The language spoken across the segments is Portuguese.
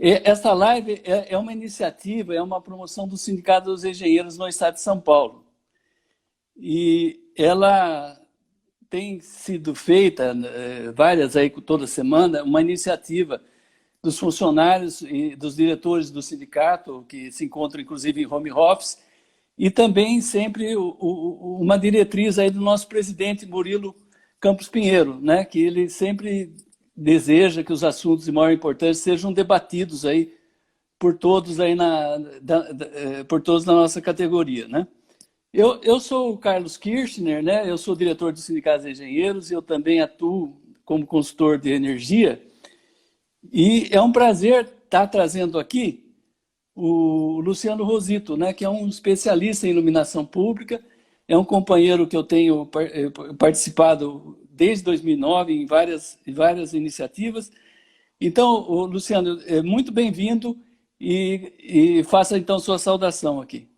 Essa live é uma iniciativa, é uma promoção do Sindicato dos Engenheiros no Estado de São Paulo. E ela tem sido feita, várias aí toda semana, uma iniciativa dos funcionários e dos diretores do sindicato, que se encontram inclusive em home office, e também sempre uma diretriz aí do nosso presidente Murilo Campos Pinheiro, né, que ele sempre deseja que os assuntos de maior importância sejam debatidos aí por todos aí por todos na nossa categoria, né? Eu sou o Carlos Kirchner, né? Eu sou diretor do Sindicato dos Engenheiros e eu também atuo como consultor de energia. E é um prazer estar trazendo aqui o Luciano Rosito, né? Que é um especialista em iluminação pública, é um companheiro que eu tenho participado desde 2009 em várias iniciativas. Então, Luciano, muito bem-vindo e faça então sua saudação aqui.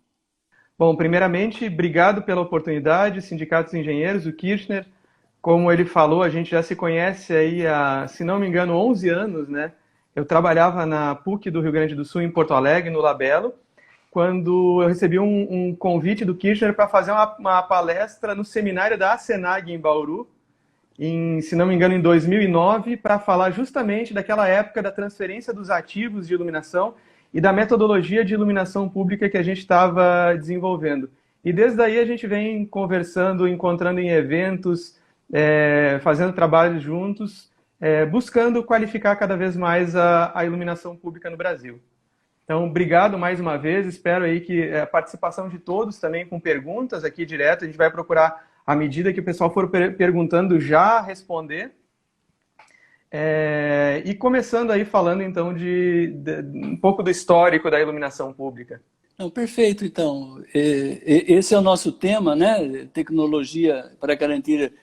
Bom, primeiramente, obrigado pela oportunidade, Sindicato dos Engenheiros, o Kirchner. Como ele falou, a gente já se conhece aí há, se não me engano, 11 anos, né? Eu trabalhava na PUC do Rio Grande do Sul, em Porto Alegre, no Labelo, quando eu recebi um convite do Kirchner para fazer uma palestra no seminário da ASENAG, em Bauru, se não me engano, em 2009, para falar justamente daquela época da transferência dos ativos de iluminação e da metodologia de iluminação pública que a gente estava desenvolvendo. E desde aí a gente vem conversando, encontrando em eventos, fazendo trabalhos juntos, buscando qualificar cada vez mais a iluminação pública no Brasil. Então, obrigado mais uma vez, espero aí que a participação de todos também com perguntas aqui direto, a gente vai procurar, à medida que o pessoal for perguntando, já responder. E começando aí falando então de um pouco do histórico da iluminação pública. Não, perfeito, então. Esse é o nosso tema, né? Tecnologia para garantir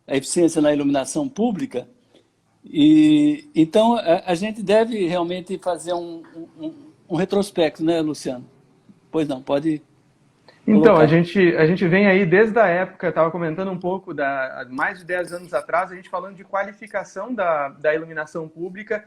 a eficiência na iluminação pública. E então a gente deve realmente fazer um retrospecto, né, Luciano? Pois não, pode. Então, a gente vem aí desde a época, estava comentando um pouco, mais de 10 anos atrás, a gente falando de qualificação da iluminação pública,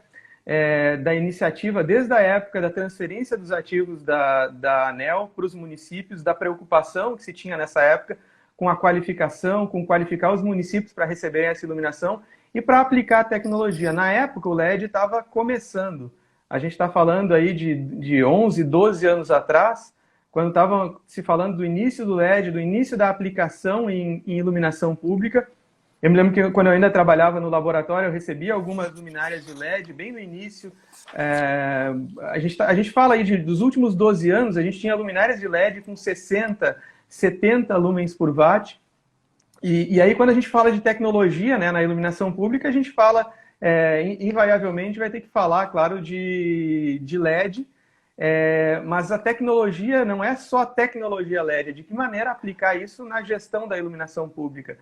da iniciativa, desde a época da transferência dos ativos da ANEEL para os municípios, da preocupação que se tinha nessa época com a qualificação, com qualificar os municípios para receber essa iluminação e para aplicar a tecnologia. Na época, o LED estava começando. A gente está falando aí de 11, 12 anos atrás, quando estavam se falando do início do LED, do início da aplicação em iluminação pública. Eu me lembro que quando eu ainda trabalhava no laboratório, eu recebia algumas luminárias de LED bem no início. A gente fala aí dos últimos 12 anos, a gente tinha luminárias de LED com 60, 70 lumens por watt. E aí, quando a gente fala de tecnologia, né, na iluminação pública, a gente fala, invariavelmente, vai ter que falar, claro, de LED. Mas a tecnologia não é só a tecnologia LED, é de que maneira aplicar isso na gestão da iluminação pública.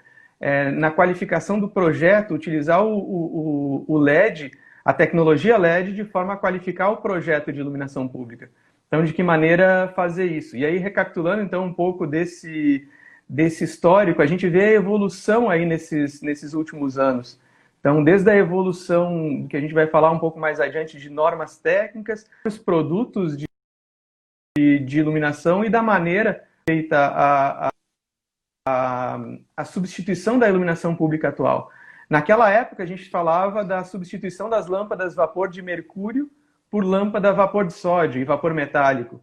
Na qualificação do projeto, utilizar o LED, a tecnologia LED, de forma a qualificar o projeto de iluminação pública. Então, de que maneira fazer isso? E aí, recapitulando então um pouco desse histórico, a gente vê a evolução aí nesses últimos anos. Então, desde a evolução, que a gente vai falar um pouco mais adiante, de normas técnicas, os produtos de iluminação e da maneira feita a substituição da iluminação pública atual. Naquela época, a gente falava da substituição das lâmpadas vapor de mercúrio por lâmpada vapor de sódio e vapor metálico.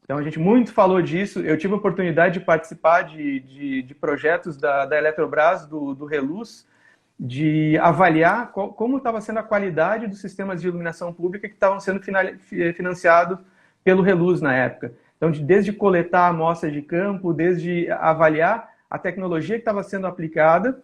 Então, a gente muito falou disso. Eu tive a oportunidade de participar de projetos da Eletrobras, do Reluz, de avaliar como estava sendo a qualidade dos sistemas de iluminação pública que estavam sendo financiados pelo Reluz na época. Então, desde coletar amostras de campo, desde avaliar a tecnologia que estava sendo aplicada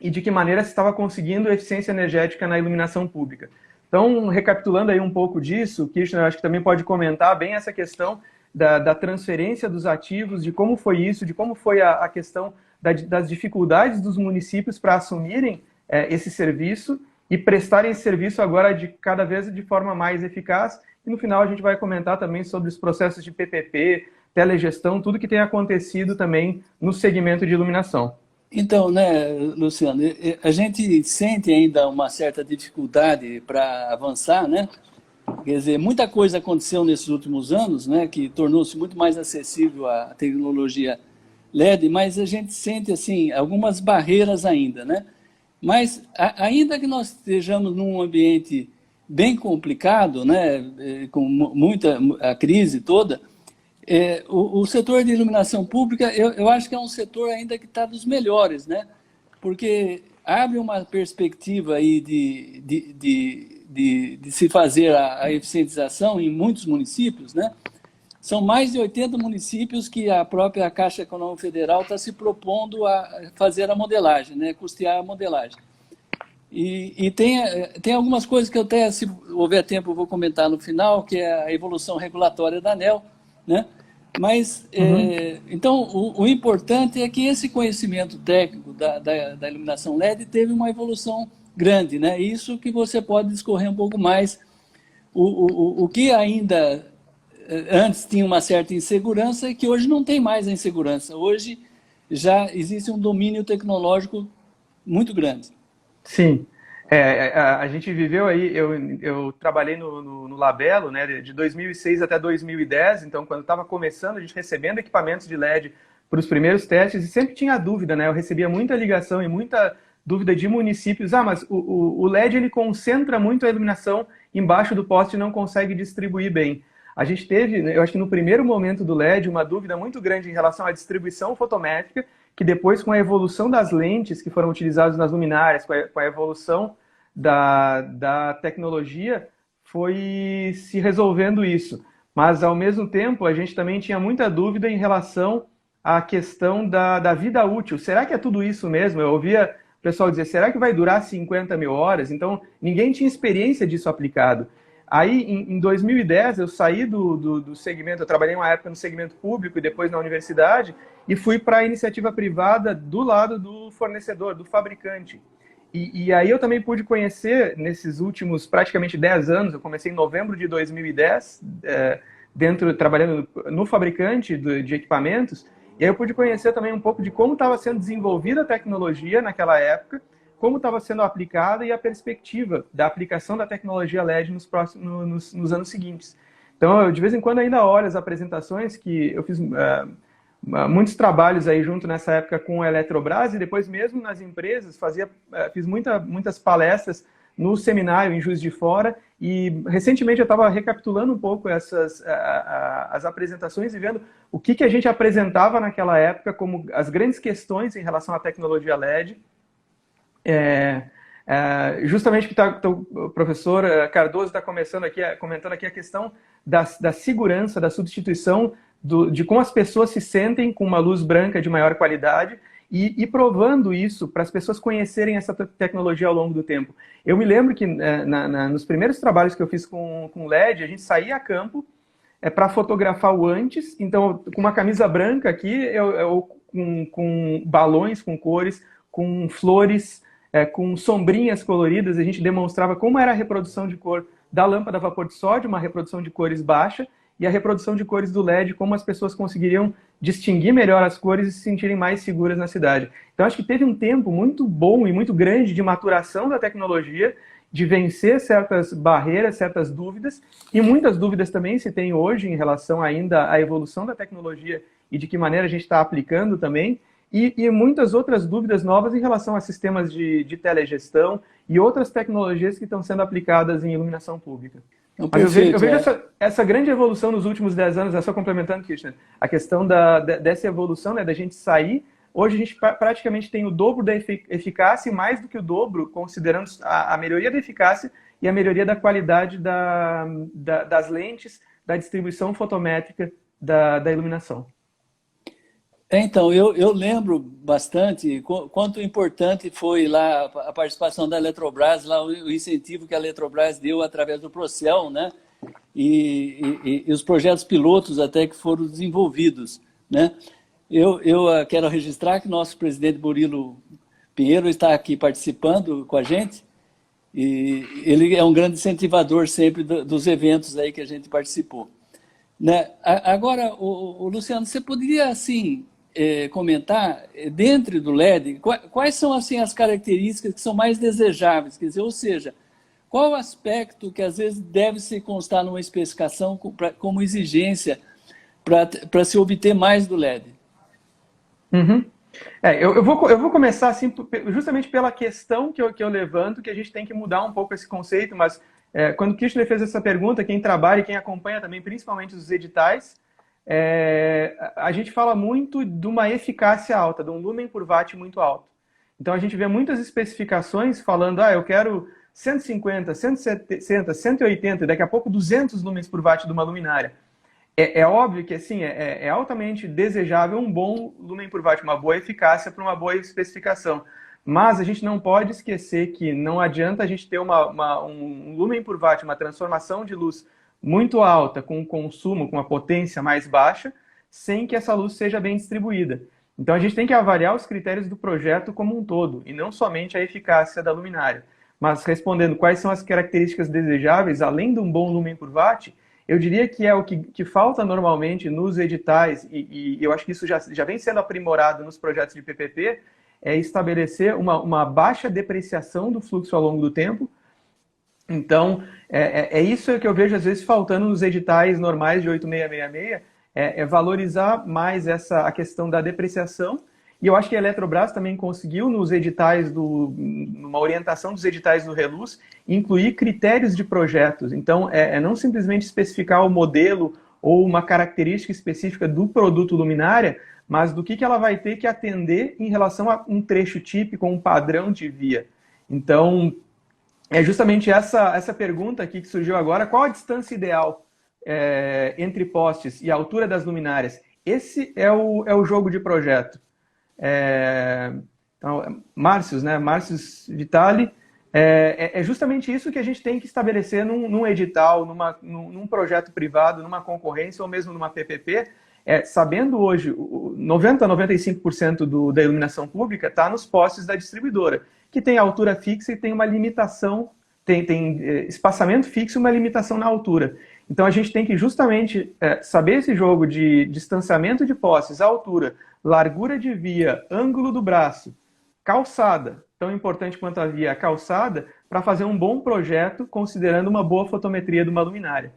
e de que maneira se estava conseguindo eficiência energética na iluminação pública. Então, recapitulando aí um pouco disso, o Kirchner acho que também pode comentar bem essa questão da transferência dos ativos, de como foi isso, de como foi a questão das dificuldades dos municípios para assumirem esse serviço e prestarem esse serviço agora cada vez de forma mais eficaz. E no final a gente vai comentar também sobre os processos de PPP, telegestão, tudo que tem acontecido também no segmento de iluminação. Então, né, Luciano, a gente sente ainda uma certa dificuldade para avançar, né? Quer dizer, muita coisa aconteceu nesses últimos anos, né, que tornou-se muito mais acessível a tecnologia LED, mas a gente sente assim algumas barreiras ainda, né? Mas ainda que nós estejamos num ambiente bem complicado, né, com muita a crise toda, o setor de iluminação pública, eu acho que é um setor ainda que está dos melhores, né? Porque abre uma perspectiva aí de se fazer a eficientização em muitos municípios, né? São mais de 80 municípios que a própria Caixa Econômica Federal está se propondo a fazer a modelagem, né? Custear a modelagem. E tem algumas coisas que eu até, se houver tempo, eu vou comentar no final, que é a evolução regulatória da ANEEL, né? Mas, então, o importante é que esse conhecimento técnico da iluminação LED teve uma evolução grande, né? Isso que você pode discorrer um pouco mais. O que ainda antes tinha uma certa insegurança e que hoje não tem mais a insegurança. Hoje já existe um domínio tecnológico muito grande. Sim. A gente viveu aí, eu trabalhei no Labelo, né, de 2006 até 2010, então quando estava começando, a gente recebendo equipamentos de LED para os primeiros testes, e sempre tinha dúvida, né, eu recebia muita ligação e muita dúvida de municípios, mas o LED ele concentra muito a iluminação embaixo do poste e não consegue distribuir bem. A gente teve, eu acho que no primeiro momento do LED, uma dúvida muito grande em relação à distribuição fotométrica, que depois, com a evolução das lentes que foram utilizadas nas luminárias, com a evolução da tecnologia, foi se resolvendo isso. Mas, ao mesmo tempo, a gente também tinha muita dúvida em relação à questão da vida útil. Será que é tudo isso mesmo? Eu ouvia o pessoal dizer, será que vai durar 50 mil horas? Então, ninguém tinha experiência disso aplicado. Aí, em 2010, eu saí do segmento, eu trabalhei uma época no segmento público e depois na universidade, e fui para a iniciativa privada do lado do fornecedor, do fabricante. E aí eu também pude conhecer, nesses últimos praticamente 10 anos, eu comecei em novembro de 2010, trabalhando no fabricante de equipamentos, e aí eu pude conhecer também um pouco de como estava sendo desenvolvida a tecnologia naquela época, como estava sendo aplicada e a perspectiva da aplicação da tecnologia LED nos anos seguintes. Então, eu, de vez em quando, ainda olho as apresentações que eu fiz muitos trabalhos aí junto nessa época com a Eletrobras e depois mesmo nas empresas, fiz muitas palestras no seminário em Juiz de Fora e recentemente eu estava recapitulando um pouco as apresentações e vendo o que a gente apresentava naquela época como as grandes questões em relação à tecnologia LED. Justamente que o professor Cardoso está comentando aqui a questão da segurança, da substituição, de como as pessoas se sentem com uma luz branca de maior qualidade e provando isso para as pessoas conhecerem essa tecnologia ao longo do tempo. Eu me lembro que nos primeiros trabalhos que eu fiz com LED, a gente saía a campo para fotografar o antes, então com uma camisa branca aqui, com balões, com cores, com flores, com sombrinhas coloridas, a gente demonstrava como era a reprodução de cor da lâmpada a vapor de sódio, uma reprodução de cores baixa, e a reprodução de cores do LED, como as pessoas conseguiriam distinguir melhor as cores e se sentirem mais seguras na cidade. Então, acho que teve um tempo muito bom e muito grande de maturação da tecnologia, de vencer certas barreiras, certas dúvidas, e muitas dúvidas também se tem hoje em relação ainda à evolução da tecnologia e de que maneira a gente está aplicando também, e muitas outras dúvidas novas em relação a sistemas de telegestão e outras tecnologias que estão sendo aplicadas em iluminação pública. Mas eu vejo essa grande evolução nos últimos 10 anos, só complementando, Kirchner, a questão dessa evolução, né, da gente sair. Hoje a gente praticamente tem o dobro da eficácia e mais do que o dobro, considerando a melhoria da eficácia e a melhoria da qualidade das lentes, da distribuição fotométrica da iluminação. Então, eu lembro bastante quanto importante foi lá a participação da Eletrobras, lá o incentivo que a Eletrobras deu através do Procel, né? E os projetos pilotos até que foram desenvolvidos, né? Eu quero registrar que nosso presidente Murilo Pinheiro está aqui participando com a gente e ele é um grande incentivador sempre dos eventos aí que a gente participou. Né? Agora, Luciano, você poderia, assim, comentar, dentro do LED, quais são assim, as características que são mais desejáveis? Quer dizer, ou seja, qual o aspecto que às vezes deve se constar numa especificação como exigência para se obter mais do LED? Uhum. Eu vou começar assim, justamente pela questão que eu levanto, que a gente tem que mudar um pouco esse conceito, mas quando o Kirchner fez essa pergunta, quem trabalha e quem acompanha também, principalmente os editais, a gente fala muito de uma eficácia alta, de um lumen por watt muito alto. Então a gente vê muitas especificações falando, eu quero 150, 160, 180, e daqui a pouco 200 lumens por watt de uma luminária. É óbvio que assim, é altamente desejável um bom lumen por watt, uma boa eficácia para uma boa especificação. Mas a gente não pode esquecer que não adianta a gente ter um lumen por watt, uma transformação de luz muito alta, com um consumo, com uma potência mais baixa, sem que essa luz seja bem distribuída. Então a gente tem que avaliar os critérios do projeto como um todo, e não somente a eficácia da luminária. Mas respondendo quais são as características desejáveis, além de um bom lumen por watt, eu diria que é o que falta normalmente nos editais, e eu acho que isso já vem sendo aprimorado nos projetos de PPP, é estabelecer uma baixa depreciação do fluxo ao longo do tempo. Então, é isso que eu vejo às vezes faltando nos editais normais de 8666, valorizar mais a questão da depreciação. E eu acho que a Eletrobras também conseguiu, nos editais, numa orientação dos editais do ReLuz, incluir critérios de projetos. Então, não simplesmente especificar o modelo ou uma característica específica do produto luminária, mas do que ela vai ter que atender em relação a um trecho típico, um padrão de via. Então, é justamente essa pergunta aqui que surgiu agora: qual a distância ideal entre postes e a altura das luminárias? Esse é o jogo de projeto. Então, Márcios Vitali, é justamente isso que a gente tem que estabelecer num edital, num projeto privado, numa concorrência ou mesmo numa PPP, sabendo hoje 90% a 95% da iluminação pública está nos postes da distribuidora, que tem altura fixa e tem uma limitação, tem espaçamento fixo e uma limitação na altura. Então a gente tem que justamente saber esse jogo de distanciamento de postes, altura, largura de via, ângulo do braço, calçada, tão importante quanto a via, a calçada, para fazer um bom projeto considerando uma boa fotometria de uma luminária.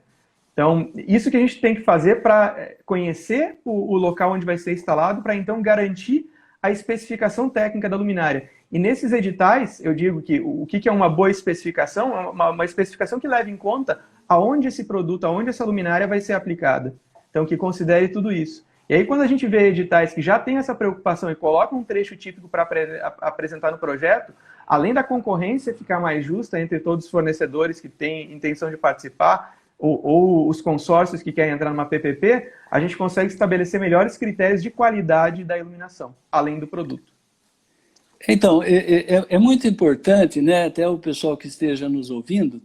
Então, isso que a gente tem que fazer para conhecer o local onde vai ser instalado, para então garantir a especificação técnica da luminária. E nesses editais, eu digo que o que é uma boa especificação? Uma especificação que leve em conta aonde esse produto, aonde essa luminária vai ser aplicada. Então, que considere tudo isso. E aí, quando a gente vê editais que já tem essa preocupação e colocam um trecho típico para apresentar no projeto, além da concorrência ficar mais justa entre todos os fornecedores que têm intenção de participar, ou os consórcios que querem entrar numa PPP, a gente consegue estabelecer melhores critérios de qualidade da iluminação, além do produto. Então, é muito importante, né, até o pessoal que esteja nos ouvindo,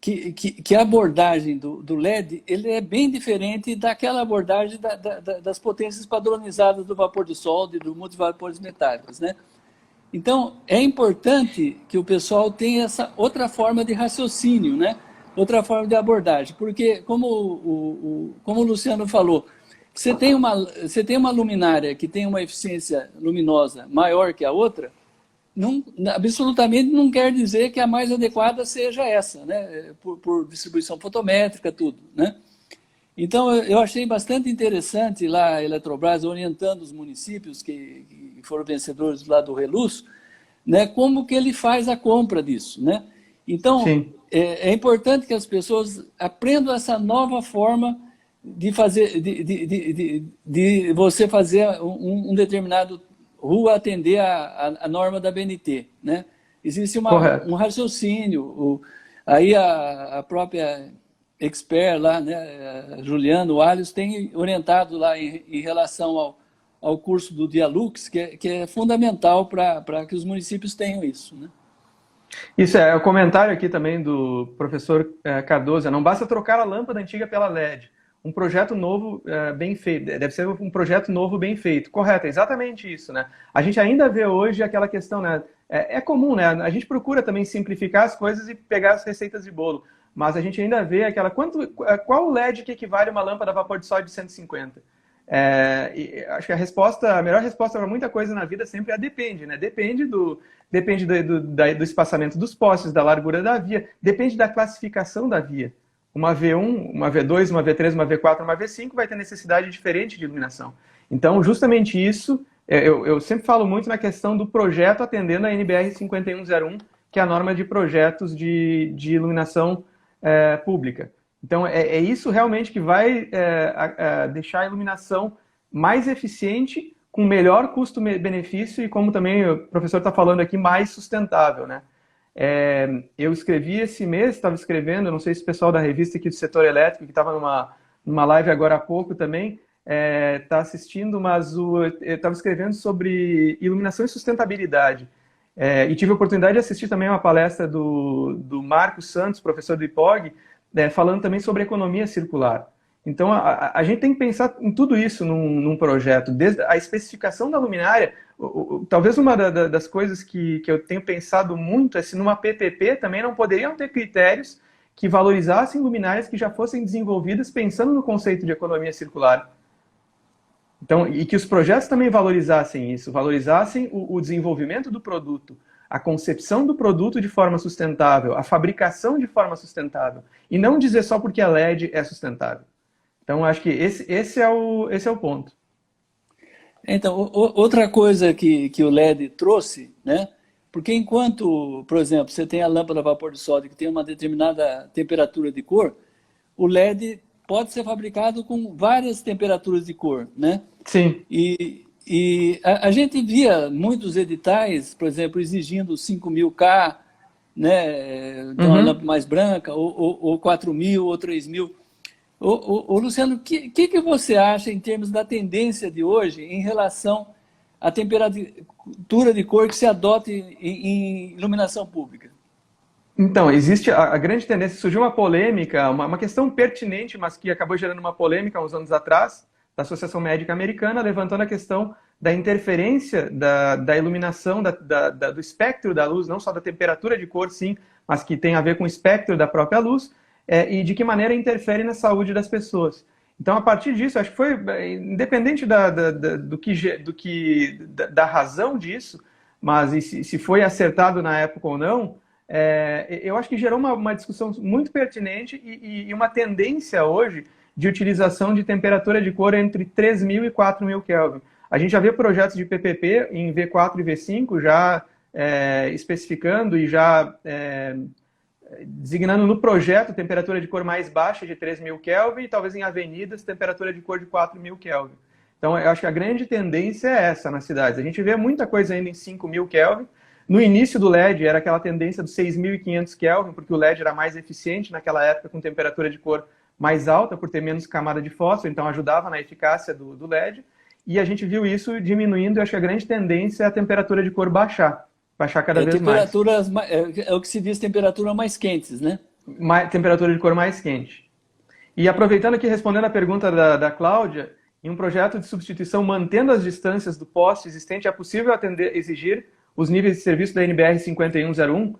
que a abordagem do LED ele é bem diferente daquela abordagem das potências padronizadas do vapor do solda e do multivapores metálicos, né? Então, é importante que o pessoal tenha essa outra forma de raciocínio, né? Outra forma de abordagem, porque, como o Luciano falou, você tem uma luminária que tem uma eficiência luminosa maior que a outra, absolutamente não quer dizer que a mais adequada seja essa, né? Por distribuição fotométrica, tudo, né? Então, eu achei bastante interessante lá a Eletrobras orientando os municípios que foram vencedores lá do ReLuz, né? Como que ele faz a compra disso, né? Então, é importante que as pessoas aprendam essa nova forma de fazer, de você fazer um determinado rua atender a norma da BNT, né? Existe um raciocínio, aí a própria expert lá, né, Juliano Alves, tem orientado lá em relação ao curso do Dialux, que é fundamental para que os municípios tenham isso, né? Isso é o comentário aqui também do professor Cardoso. Não basta trocar a lâmpada antiga pela LED. Um projeto novo bem feito. Deve ser um projeto novo bem feito. Correto, é exatamente isso, né? A gente ainda vê hoje aquela questão, né? É comum, né? A gente procura também simplificar as coisas e pegar as receitas de bolo. Mas a gente ainda vê aquela... Qual o LED que equivale a uma lâmpada a vapor de sódio de 150? Acho que a melhor resposta para muita coisa na vida sempre é depende, né? Depende do espaçamento dos postes, da largura da via, depende da classificação da via. Uma V1, uma V2, uma V3, uma V4, uma V5 vai ter necessidade diferente de iluminação. Então, justamente isso, eu sempre falo muito na questão do projeto atendendo a NBR 5101, que é a norma de projetos de iluminação pública. Então, é isso realmente que vai deixar a iluminação mais eficiente, com melhor custo-benefício e, como também o professor está falando aqui, mais sustentável, né? Eu escrevi esse mês, estava escrevendo, não sei se o pessoal da revista aqui do setor elétrico, que estava numa live agora há pouco também, está assistindo, mas eu estava escrevendo sobre iluminação e sustentabilidade. E tive a oportunidade de assistir também uma palestra do Marcos Santos, professor do IPOG, falando também sobre economia circular. Então, a gente tem que pensar em tudo isso num projeto, desde a especificação da luminária. Talvez uma das coisas que eu tenho pensado muito é se numa PPP também não poderiam ter critérios que valorizassem luminárias que já fossem desenvolvidas pensando no conceito de economia circular. Então, e que os projetos também valorizassem isso, valorizassem o desenvolvimento do produto, a concepção do produto de forma sustentável, a fabricação de forma sustentável, e não dizer só porque a LED é sustentável. Então, acho que esse é o ponto. Então, outra coisa que o LED trouxe, né? Porque enquanto, por exemplo, você tem a lâmpada a vapor de sódio que tem uma determinada temperatura de cor, o LED pode ser fabricado com várias temperaturas de cor, né? Sim. E a gente via muitos editais, por exemplo, exigindo 5.000K, né? Então, uma lâmpada mais branca, ou 4.000, ou 3.000. Luciano, o que você acha em termos da tendência de hoje em relação à temperatura de cor que se adota em iluminação pública? Então, existe a grande tendência, surgiu uma polêmica, uma questão pertinente, mas que acabou gerando uma polêmica há uns anos atrás, da Associação Médica Americana, levantando a questão da interferência da iluminação, do espectro da luz, não só da temperatura de cor, sim, mas que tem a ver com o espectro da própria luz, e de que maneira interfere na saúde das pessoas. Então, a partir disso, acho que foi, independente da razão disso, mas se foi acertado na época ou não, eu acho que gerou uma discussão muito pertinente e uma tendência hoje de utilização de temperatura de cor entre 3.000 e 4.000 Kelvin. A gente já vê projetos de PPP em V4 e V5 já especificando e já designando no projeto temperatura de cor mais baixa de 3.000 Kelvin e talvez em avenidas temperatura de cor de 4.000 Kelvin. Então, eu acho que a grande tendência é essa nas cidades. A gente vê muita coisa ainda em 5.000 Kelvin. No início do LED era aquela tendência dos 6.500 Kelvin, porque o LED era mais eficiente naquela época com temperatura de cor mais alta, por ter menos camada de fósforo, então ajudava na eficácia do LED. E a gente viu isso diminuindo, e acho que a grande tendência é a temperatura de cor baixar cada vez mais. É o que se diz temperaturas mais quentes, né? Temperatura de cor mais quente. E aproveitando aqui, respondendo a pergunta da Cláudia, em um projeto de substituição mantendo as distâncias do poste existente, é possível exigir os níveis de serviço da NBR 5101?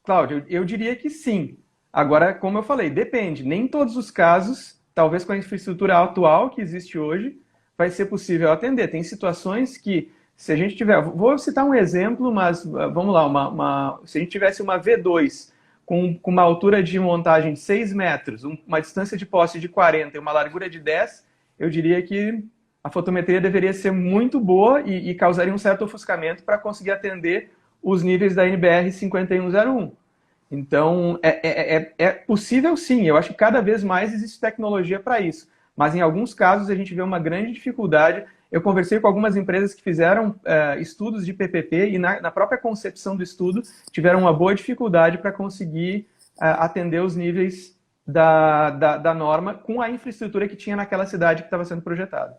Cláudia, eu diria que sim. Agora, como eu falei, depende. Nem em todos os casos, talvez com a infraestrutura atual que existe hoje, vai ser possível atender. Tem situações que, se a gente tiver... Vou citar um exemplo, mas vamos lá. Se a gente tivesse uma V2 com uma altura de montagem de 6 metros, uma distância de poste de 40 e uma largura de 10, eu diria que a fotometria deveria ser muito boa e causaria um certo ofuscamento para conseguir atender os níveis da NBR 5101. Então, é possível sim, eu acho que cada vez mais existe tecnologia para isso, mas em alguns casos a gente vê uma grande dificuldade. Eu conversei com algumas empresas que fizeram estudos de PPP e na própria concepção do estudo tiveram uma boa dificuldade para conseguir atender os níveis da norma com a infraestrutura que tinha naquela cidade que estava sendo projetada.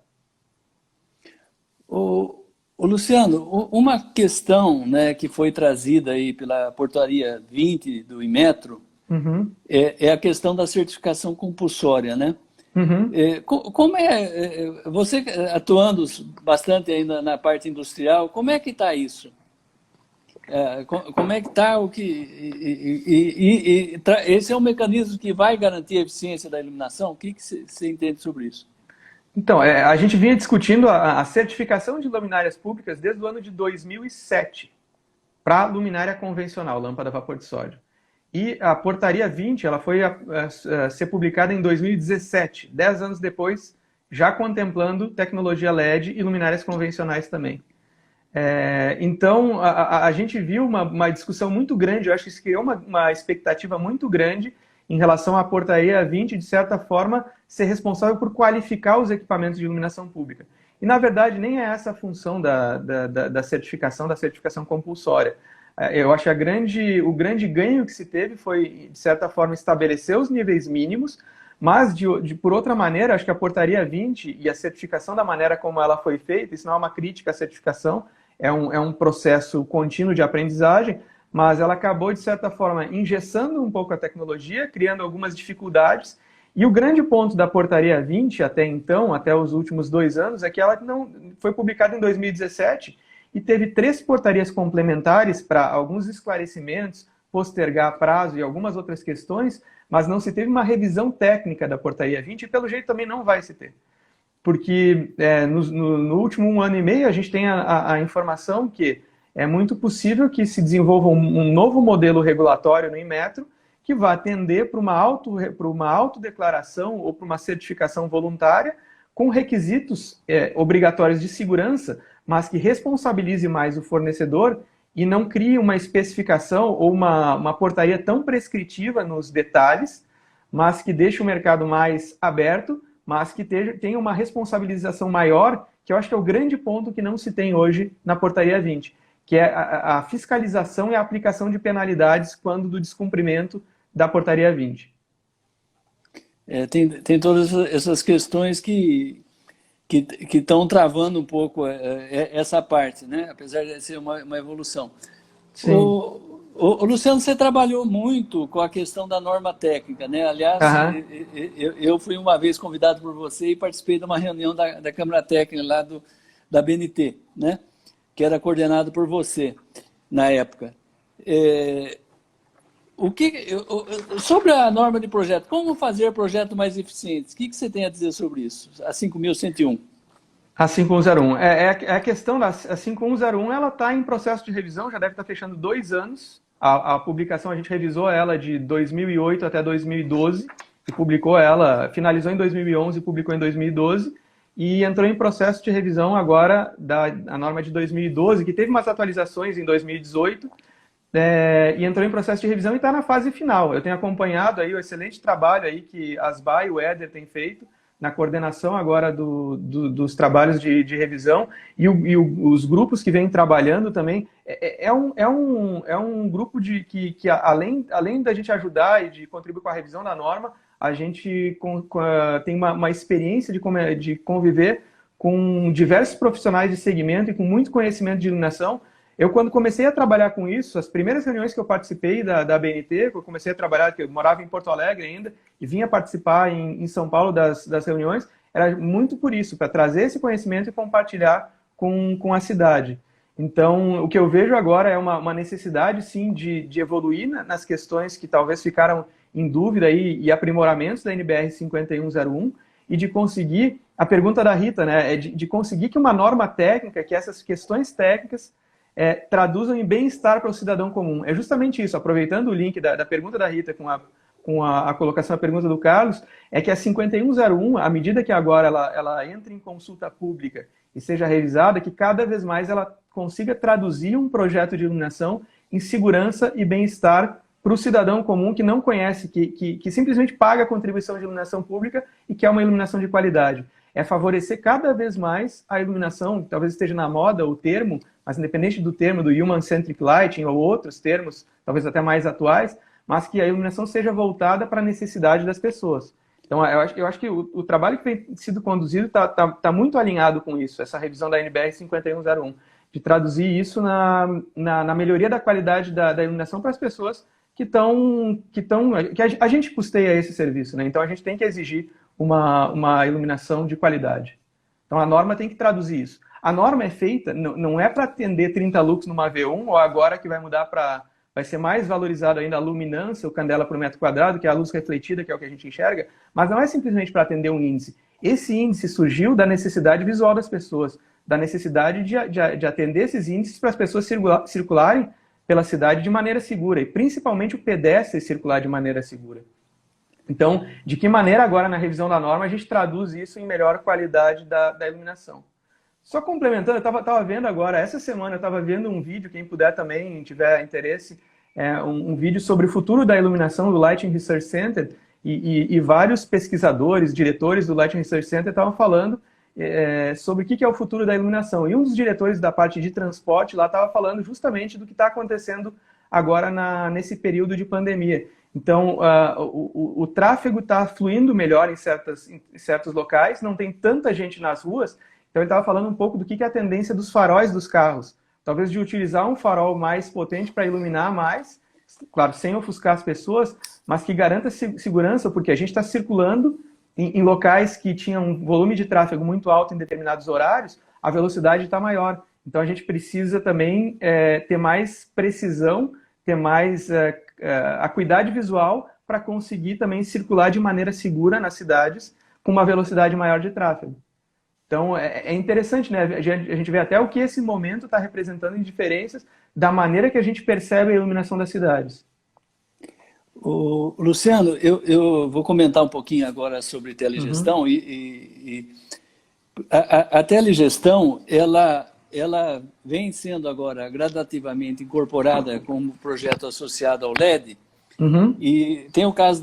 Luciano, uma questão, né, que foi trazida aí pela portaria 20 do Inmetro é a questão da certificação compulsória, né? Como você atuando bastante ainda na parte industrial, como é que está isso? Como é que está esse é um mecanismo que vai garantir a eficiência da iluminação? O que você entende sobre isso? Então, a gente vinha discutindo a certificação de luminárias públicas desde o ano de 2007 para luminária convencional, lâmpada a vapor de sódio. E a portaria 20, ela foi a ser publicada em 2017, 10 anos depois, já contemplando tecnologia LED e luminárias convencionais também. Então, a gente viu uma discussão muito grande, eu acho que isso criou uma expectativa muito grande em relação à portaria 20, de certa forma, ser responsável por qualificar os equipamentos de iluminação pública. E, na verdade, nem é essa a função da certificação compulsória. Eu acho que o grande ganho que se teve foi, de certa forma, estabelecer os níveis mínimos, mas, por outra maneira, acho que a portaria 20 e a certificação da maneira como ela foi feita, isso não é uma crítica à certificação, é um processo contínuo de aprendizagem, mas ela acabou, de certa forma, engessando um pouco a tecnologia, criando algumas dificuldades. E o grande ponto da portaria 20, até então, até os últimos 2 anos, é que ela não foi publicada em 2017 e teve 3 portarias complementares para alguns esclarecimentos, postergar prazo e algumas outras questões, mas não se teve uma revisão técnica da portaria 20 e, pelo jeito, também não vai se ter. Porque no último 1 ano e meio a gente tem a informação que é muito possível que se desenvolva um novo modelo regulatório no Inmetro que vai atender para uma autodeclaração ou para uma certificação voluntária com requisitos obrigatórios de segurança, mas que responsabilize mais o fornecedor e não crie uma especificação ou uma portaria tão prescritiva nos detalhes, mas que deixe o mercado mais aberto, mas que tenha uma responsabilização maior, que eu acho que é o grande ponto que não se tem hoje na portaria 20, que é a fiscalização e a aplicação de penalidades quando do descumprimento da portaria 20. Tem todas essas questões que estão travando um pouco essa parte, né? Apesar de ser uma evolução. Sim. O Luciano, você trabalhou muito com a questão da norma técnica, né? Aliás, eu fui uma vez convidado por você e participei de uma reunião da Câmara Técnica lá da BNT, né? Que era coordenado por você na época. Sobre a norma de projeto, como fazer projetos mais eficientes? O que você tem a dizer sobre isso? A 5.101. A 5101. A questão da 5101, ela está em processo de revisão, já deve estar fechando 2 anos. A publicação, a gente revisou ela de 2008 até 2012, e publicou ela, finalizou em 2011 e publicou em 2012, e entrou em processo de revisão agora a norma de 2012, que teve umas atualizações em 2018, e entrou em processo de revisão e está na fase final. Eu tenho acompanhado aí o excelente trabalho aí que a Asbai e o Éder têm feito na coordenação agora dos trabalhos de revisão e os grupos que vêm trabalhando também. É um grupo que além da gente ajudar e de contribuir com a revisão da norma, a gente tem uma experiência de conviver com diversos profissionais de segmento e com muito conhecimento de iluminação. Eu, quando comecei a trabalhar com isso, as primeiras reuniões que eu participei da BNT, que eu comecei a trabalhar, que eu morava em Porto Alegre ainda, e vinha participar em São Paulo das reuniões, era muito por isso, para trazer esse conhecimento e compartilhar com a cidade. Então, o que eu vejo agora é uma necessidade, sim, de evoluir nas questões que talvez ficaram em dúvida e aprimoramentos da NBR 5101, e de conseguir, a pergunta da Rita, né, de conseguir que uma norma técnica, que essas questões técnicas traduzam em bem-estar para o cidadão comum. É justamente isso, aproveitando o link da pergunta da Rita com a colocação da pergunta do Carlos, é que a 5101, à medida que agora ela entra em consulta pública e seja revisada, que cada vez mais ela consiga traduzir um projeto de iluminação em segurança e bem-estar para o cidadão comum que não conhece, que simplesmente paga a contribuição de iluminação pública e quer uma iluminação de qualidade. É favorecer cada vez mais a iluminação, talvez esteja na moda o termo, mas independente do termo, do Human-Centric Lighting ou outros termos, talvez até mais atuais, mas que a iluminação seja voltada para a necessidade das pessoas. Então, eu acho que o trabalho que tem sido conduzido está muito alinhado com isso, essa revisão da NBR 5101, de traduzir isso na melhoria da qualidade da iluminação para as pessoas que a gente custeia esse serviço, né? Então, a gente tem que exigir uma iluminação de qualidade. Então, a norma tem que traduzir isso. A norma é feita, não é para atender 30 lux numa V1, ou agora que vai mudar vai ser mais valorizado ainda a luminância, o candela por metro quadrado, que é a luz refletida, que é o que a gente enxerga, mas não é simplesmente para atender um índice. Esse índice surgiu da necessidade visual das pessoas, da necessidade de atender esses índices para as pessoas circularem pela cidade de maneira segura, e principalmente o pedestre circular de maneira segura. Então, de que maneira agora na revisão da norma a gente traduz isso em melhor qualidade da iluminação? Só complementando, eu estava vendo agora, essa semana eu estava vendo um vídeo, quem puder também, tiver interesse, um vídeo sobre o futuro da iluminação do Lighting Research Center, e vários pesquisadores, diretores do Lighting Research Center estavam falando sobre o que é o futuro da iluminação. E um dos diretores da parte de transporte lá estava falando justamente do que está acontecendo agora nesse período de pandemia. Então, o tráfego está fluindo melhor em certos locais, não tem tanta gente nas ruas. Então, ele estava falando um pouco do que é a tendência dos faróis dos carros. Talvez de utilizar um farol mais potente para iluminar mais, claro, sem ofuscar as pessoas, mas que garanta segurança, porque a gente está circulando em locais que tinham um volume de tráfego muito alto em determinados horários, a velocidade está maior. Então, a gente precisa também ter mais precisão, ter mais acuidade visual para conseguir também circular de maneira segura nas cidades com uma velocidade maior de tráfego. Então, é interessante, né? A gente vê até o que esse momento está representando em diferenças da maneira que a gente percebe a iluminação das cidades. Luciano, eu vou comentar um pouquinho agora sobre telegestão. A telegestão, ela vem sendo agora gradativamente incorporada como projeto associado ao LED. E tem o caso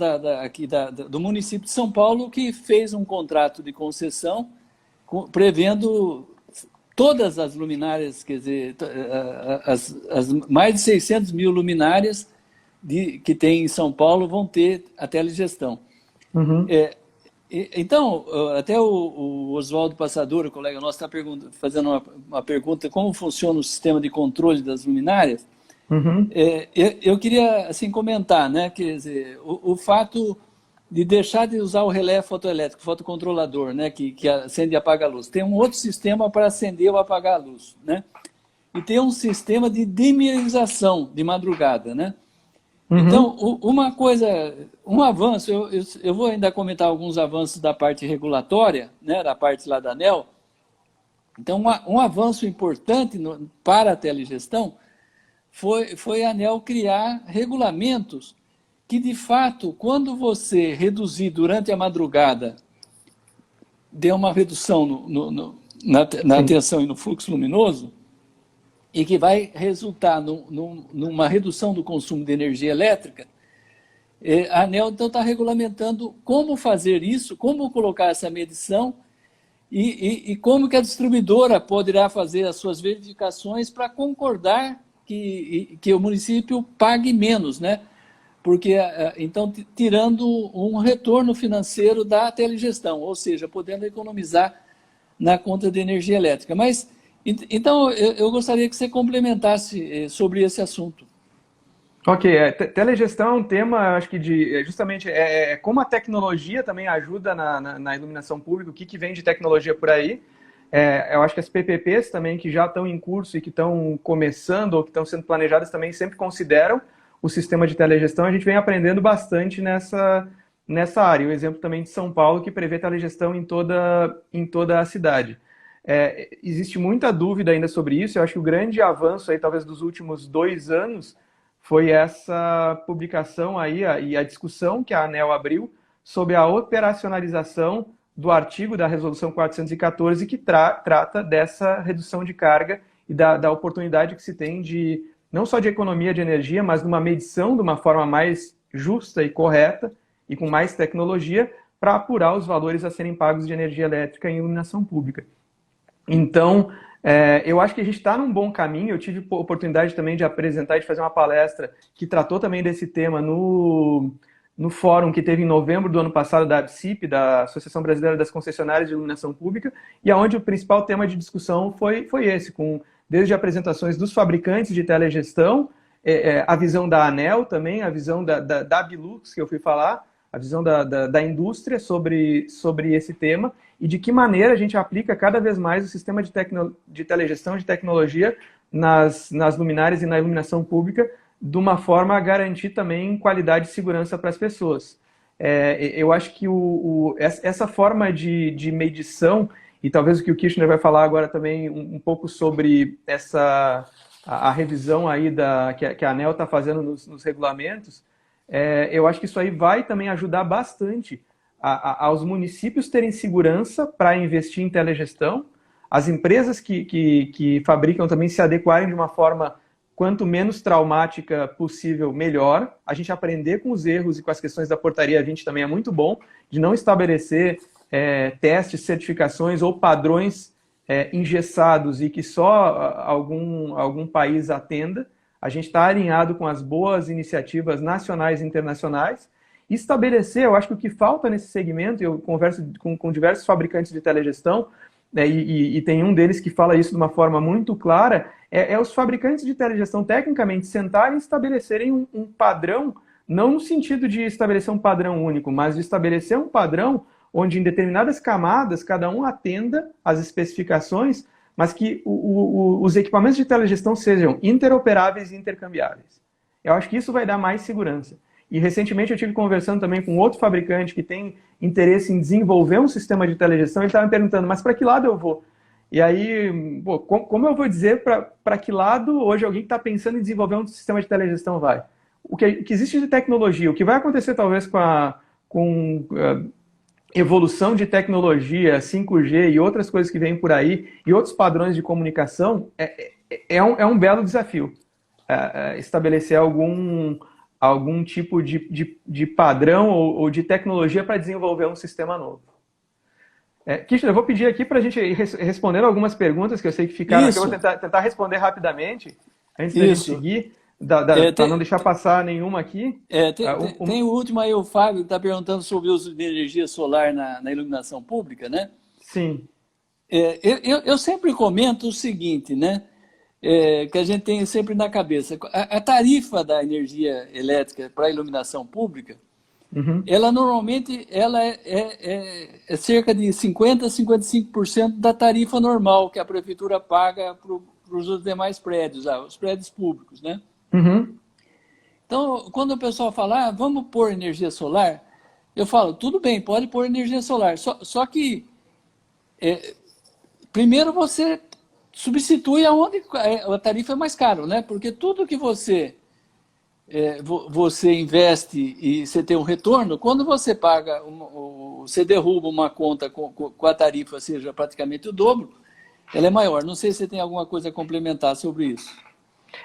do município de São Paulo, que fez um contrato de concessão prevendo todas as luminárias, quer dizer, as mais de 600 mil luminárias que tem em São Paulo vão ter a telegestão. Então, até o Oswaldo Passador, o colega nosso, está fazendo uma pergunta, como funciona o sistema de controle das luminárias. Eu queria assim, comentar, né, quer dizer, o fato de deixar de usar o relé fotoelétrico, fotocontrolador, né, que acende e apaga a luz. Tem um outro sistema para acender ou apagar a luz, né? E tem um sistema de dimerização de madrugada, né? Então, uma coisa, um avanço, eu vou ainda comentar alguns avanços da parte regulatória, né, da parte lá da ANEEL. Então, um avanço importante para a telegestão foi a ANEEL criar regulamentos que, de fato, quando você reduzir durante a madrugada, dê uma redução na tensão e no fluxo luminoso, e que vai resultar numa redução do consumo de energia elétrica, a ANEEL então está regulamentando como fazer isso, como colocar essa medição e como que a distribuidora poderá fazer as suas verificações para concordar que o município pague menos, né? Porque, então, tirando um retorno financeiro da telegestão, ou seja, podendo economizar na conta de energia elétrica. Mas, então, eu gostaria que você complementasse sobre esse assunto. Ok, telegestão é um tema, acho que justamente como a tecnologia também ajuda na iluminação pública, o que vem de tecnologia por aí. Eu acho que as PPPs também, que já estão em curso e que estão começando ou que estão sendo planejadas, também sempre consideram o sistema de telegestão. A gente vem aprendendo bastante nessa área. O exemplo também de São Paulo, que prevê telegestão em toda a cidade. Existe muita dúvida ainda sobre isso. Eu acho que o grande avanço aí, talvez dos últimos 2 anos, foi essa publicação aí e a discussão que a ANEEL abriu sobre a operacionalização do artigo da Resolução 414, que trata dessa redução de carga e da oportunidade que se tem de não só de economia de energia, mas de uma medição de uma forma mais justa e correta e com mais tecnologia para apurar os valores a serem pagos de energia elétrica em iluminação pública. Então, eu acho que a gente está num bom caminho. Eu tive a oportunidade também de apresentar e de fazer uma palestra que tratou também desse tema no fórum que teve em novembro do ano passado da ABCIP, da Associação Brasileira das Concessionárias de Iluminação Pública, e onde o principal tema de discussão foi esse, desde apresentações dos fabricantes de telegestão, a visão da ANEEL também, a visão da Bilux, que eu fui falar, a visão da indústria sobre esse tema, e de que maneira a gente aplica cada vez mais o sistema de telegestão, de tecnologia, nas luminárias e na iluminação pública, de uma forma a garantir também qualidade e segurança para as pessoas. eu acho que essa forma de medição, e talvez o que o Kirchner vai falar agora também um pouco sobre a revisão aí que a ANEEL está fazendo nos regulamentos, eu acho que isso aí vai também ajudar bastante aos municípios terem segurança para investir em telegestão, as empresas que fabricam também se adequarem de uma forma quanto menos traumática possível, melhor. A gente aprender com os erros e com as questões da portaria 20 também é muito bom, de não estabelecer testes, certificações ou padrões engessados e que só algum país atenda. A gente está alinhado com as boas iniciativas nacionais e internacionais. Estabelecer, eu acho que o que falta nesse segmento, eu converso com diversos fabricantes de telegestão, e tem um deles que fala isso de uma forma muito clara, os fabricantes de telegestão tecnicamente sentarem e estabelecerem um padrão, não no sentido de estabelecer um padrão único, mas de estabelecer um padrão onde em determinadas camadas cada um atenda às especificações, mas que os equipamentos de telegestão sejam interoperáveis e intercambiáveis. Eu acho que isso vai dar mais segurança. E recentemente eu estive conversando também com outro fabricante que tem interesse em desenvolver um sistema de telegestão, ele estava me perguntando, mas para que lado eu vou? E aí, como eu vou dizer para que lado hoje alguém que está pensando em desenvolver um sistema de telegestão vai? O que existe de tecnologia, o que vai acontecer talvez com evolução de tecnologia, 5G e outras coisas que vêm por aí, e outros padrões de comunicação, é um belo desafio. Estabelecer algum tipo de padrão ou de tecnologia para desenvolver um sistema novo. Kirchner, eu vou pedir aqui para a gente responder algumas perguntas que eu sei que ficaram aqui. Eu vou tentar responder rapidamente, antes da gente seguir, para não deixar passar nenhuma aqui. Tem o último aí, o Fábio, que está perguntando sobre o uso de energia solar na iluminação pública, né? Sim. Eu sempre comento o seguinte, né? Que a gente tem sempre na cabeça. A tarifa da energia elétrica para a iluminação pública, ela normalmente é cerca de 50% a 55% da tarifa normal que a prefeitura paga para os demais prédios, os prédios públicos, né? Então, quando o pessoal fala, vamos pôr energia solar, eu falo, tudo bem, pode pôr energia solar, só que primeiro você substitui aonde a tarifa é mais caro, né? Porque tudo que você investe e você tem um retorno, quando você paga, você derruba uma conta com a tarifa, seja praticamente o dobro, ela é maior. Não sei se você tem alguma coisa a complementar sobre isso.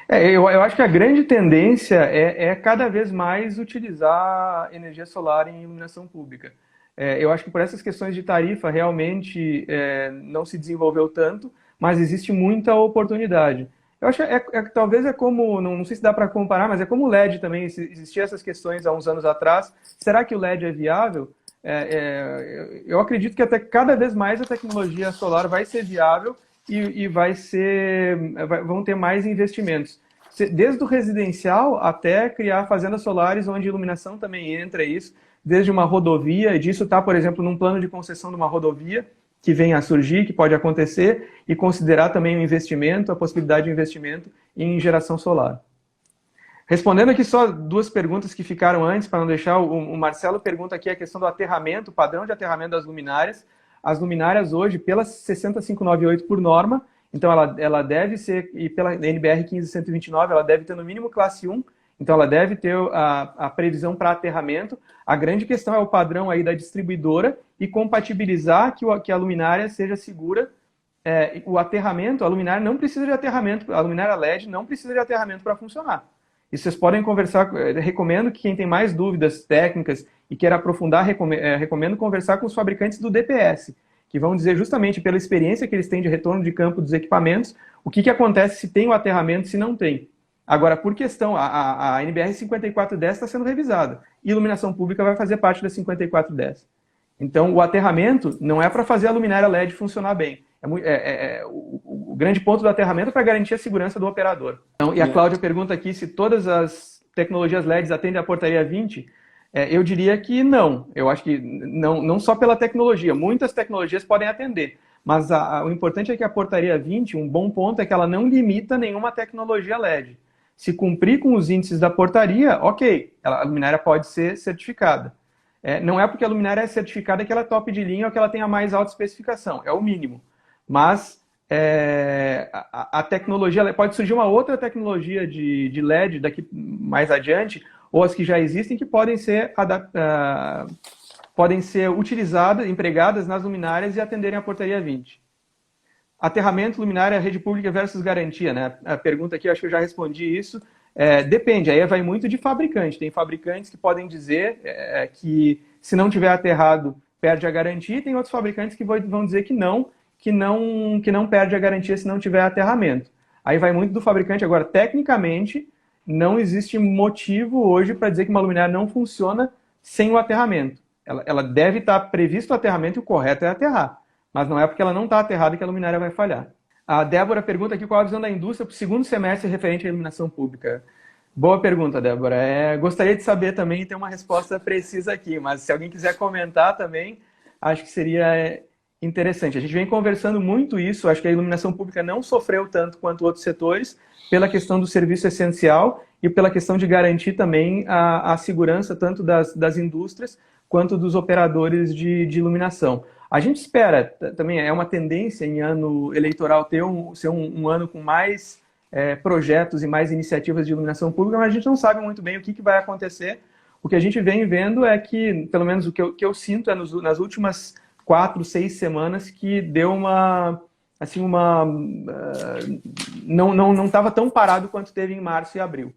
Eu acho que a grande tendência é cada vez mais utilizar energia solar em iluminação pública. Eu acho que por essas questões de tarifa realmente não se desenvolveu tanto, mas existe muita oportunidade. Eu acho que talvez como, não sei se dá para comparar, mas é como o LED também, existiam essas questões há uns anos atrás. Será que o LED é viável? Eu acredito que até cada vez mais a tecnologia solar vai ser viável e vão ter mais investimentos. Desde o residencial até criar fazendas solares onde iluminação também entra isso, desde uma rodovia, e disso está, por exemplo, num plano de concessão de uma rodovia, que venha a surgir, que pode acontecer, e considerar também o investimento, a possibilidade de investimento em geração solar. Respondendo aqui só duas perguntas que ficaram antes, para não deixar, o Marcelo pergunta aqui a questão do aterramento, o padrão de aterramento das luminárias. As luminárias hoje, pela 60598 por norma, então ela deve ser, e pela NBR 15129, ela deve ter no mínimo classe 1, então ela deve ter a previsão para aterramento. A grande questão é o padrão aí da distribuidora e compatibilizar que a luminária seja segura. O aterramento, a luminária não precisa de aterramento, a luminária LED não precisa de aterramento para funcionar. E vocês podem conversar, recomendo que quem tem mais dúvidas técnicas e queira aprofundar, recomendo conversar com os fabricantes do DPS, que vão dizer justamente pela experiência que eles têm de retorno de campo dos equipamentos, o que acontece se tem o aterramento e se não tem. Agora, por questão, a NBR 5410 está sendo revisada, e iluminação pública vai fazer parte da 5410. Então, o aterramento não é para fazer a luminária LED funcionar bem. O grande ponto do aterramento é para garantir a segurança do operador. Então, e a Cláudia pergunta aqui se todas as tecnologias LEDs atendem a portaria 20. Eu diria que não. Eu acho que não só pela tecnologia. Muitas tecnologias podem atender. Mas o importante é que a portaria 20, um bom ponto é que ela não limita nenhuma tecnologia LED. Se cumprir com os índices da portaria, ok, a luminária pode ser certificada. Não é porque a luminária é certificada que ela é top de linha ou que ela tem a mais alta especificação, é o mínimo. Mas a tecnologia, pode surgir uma outra tecnologia de LED daqui mais adiante, ou as que já existem, que podem ser utilizadas, empregadas nas luminárias e atenderem a portaria 20. Aterramento, luminária, rede pública versus garantia, né? A pergunta aqui, eu acho que eu já respondi isso. Depende, aí vai muito de fabricante. Tem fabricantes que podem dizer que se não tiver aterrado, perde a garantia, e tem outros fabricantes que vão dizer que não perde a garantia se não tiver aterramento. Aí vai muito do fabricante. Agora, tecnicamente, não existe motivo hoje para dizer que uma luminária não funciona sem o aterramento. Ela deve estar previsto o aterramento e o correto é aterrar. Mas não é porque ela não está aterrada que a luminária vai falhar. A Débora pergunta aqui qual a visão da indústria para o segundo semestre referente à iluminação pública. Boa pergunta, Débora. Gostaria de saber também e ter uma resposta precisa aqui, mas se alguém quiser comentar também, acho que seria interessante. A gente vem conversando muito isso, acho que a iluminação pública não sofreu tanto quanto outros setores, pela questão do serviço essencial e pela questão de garantir também a segurança tanto das indústrias quanto dos operadores de iluminação. A gente espera, também é uma tendência em ano eleitoral ser um ano com mais projetos e mais iniciativas de iluminação pública, mas a gente não sabe muito bem o que vai acontecer. O que a gente vem vendo é que, pelo menos o que eu sinto nas últimas 4, 6 semanas, que deu não estava tão parado quanto teve em março e abril.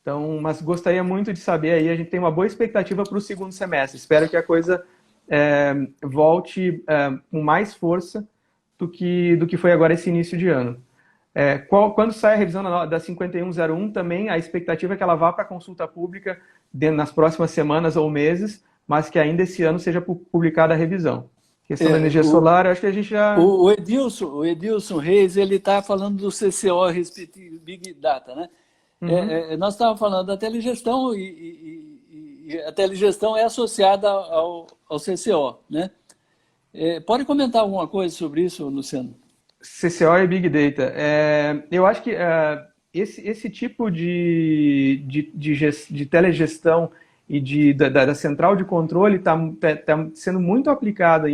Então, mas gostaria muito de saber aí, a gente tem uma boa expectativa para o segundo semestre. Espero que a coisa volte com mais força do que foi agora esse início de ano. Quando sai a revisão da 5101, também a expectativa é que ela vá para a consulta pública nas próximas semanas ou meses, mas que ainda esse ano seja publicada a revisão. Questão da energia solar, eu acho que a gente já... O Edilson Reis, ele está falando do CCO, respectivo Big Data, né? Uhum. Nós estávamos falando da telegestão e a telegestão é associada ao CCO, né? Pode comentar alguma coisa sobre isso, Luciano? CCO e Big Data. Eu acho que esse tipo de telegestão e da central de controle está sendo muito aplicada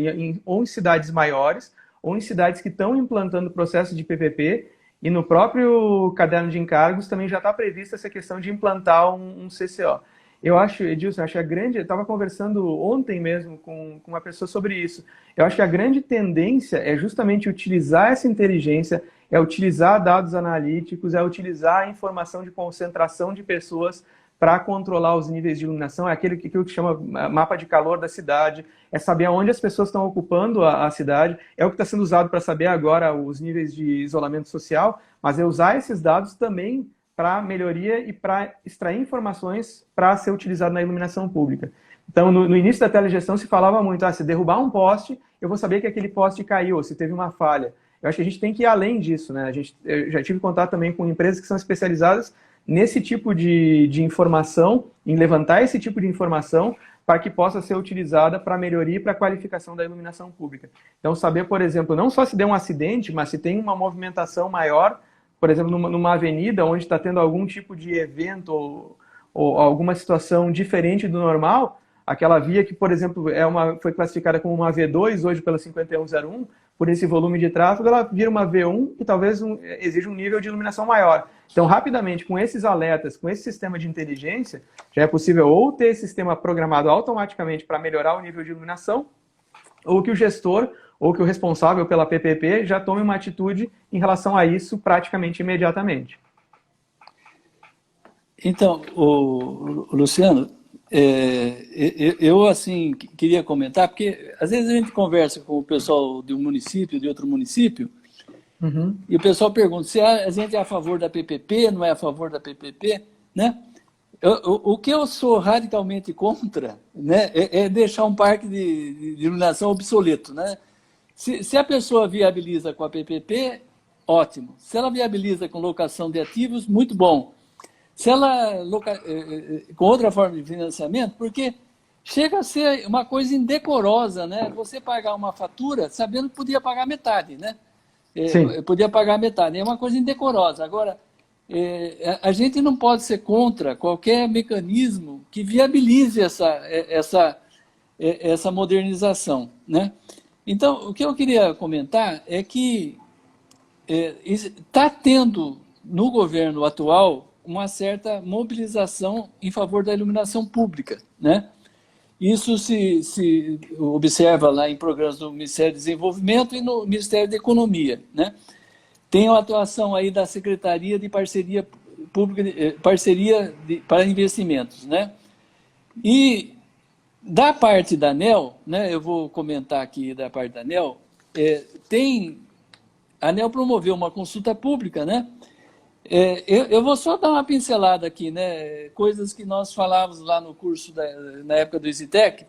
ou em cidades maiores ou em cidades que estão implantando o processo de PPP, e no próprio caderno de encargos também já está prevista essa questão de implantar um CCO. Eu acho, Edilson, eu estava conversando ontem mesmo com uma pessoa sobre isso. Eu acho que a grande tendência é justamente utilizar essa inteligência, é utilizar dados analíticos, é utilizar a informação de concentração de pessoas para controlar os níveis de iluminação, é aquilo que chama mapa de calor da cidade, é saber aonde as pessoas estão ocupando a cidade, é o que está sendo usado para saber agora os níveis de isolamento social, mas é usar esses dados também para melhoria e para extrair informações para ser utilizado na iluminação pública. Então, no início da telegestão se falava muito, se derrubar um poste, eu vou saber que aquele poste caiu, ou se teve uma falha. Eu acho que a gente tem que ir além disso, né? Eu já tive contato também com empresas que são especializadas nesse tipo de informação, em levantar esse tipo de informação para que possa ser utilizada para melhoria e para qualificação da iluminação pública. Então, saber, por exemplo, não só se deu um acidente, mas se tem uma movimentação maior, por exemplo, numa avenida onde está tendo algum tipo de evento ou alguma situação diferente do normal, aquela via que, por exemplo, foi classificada como uma V2 hoje pela 5101, por esse volume de tráfego, ela vira uma V1 e talvez exija um nível de iluminação maior. Então, rapidamente, com esses alertas, com esse sistema de inteligência, já é possível ou ter esse sistema programado automaticamente para melhorar o nível de iluminação, ou que o gestor, ou que o responsável pela PPP já tome uma atitude em relação a isso praticamente imediatamente. Então, Luciano, eu assim queria comentar, porque às vezes a gente conversa com o pessoal de um município, de outro município, e o pessoal pergunta se a gente é a favor da PPP, não é a favor da PPP, né? O que eu sou radicalmente contra, né, é deixar um parque de iluminação obsoleto, né? Se a pessoa viabiliza com a PPP, ótimo. Se ela viabiliza com locação de ativos, muito bom. Se ela com outra forma de financiamento, porque chega a ser uma coisa indecorosa, né? Você pagar uma fatura sabendo que podia pagar metade, né? Podia pagar metade. É uma coisa indecorosa. Agora, a gente não pode ser contra qualquer mecanismo que viabilize essa modernização, né? Então, o que eu queria comentar é que está tendo, no governo atual, uma certa mobilização em favor da iluminação pública, né? Isso se observa lá em programas do Ministério do Desenvolvimento e no Ministério da Economia, né? Tem a atuação aí da Secretaria de Parceria Pública, para Investimentos, né? E da parte da ANEEL, né, eu vou comentar aqui da parte da ANEEL, a ANEEL promoveu uma consulta pública, né? Eu vou só dar uma pincelada aqui, né? Coisas que nós falávamos lá no curso na época do EasyTech.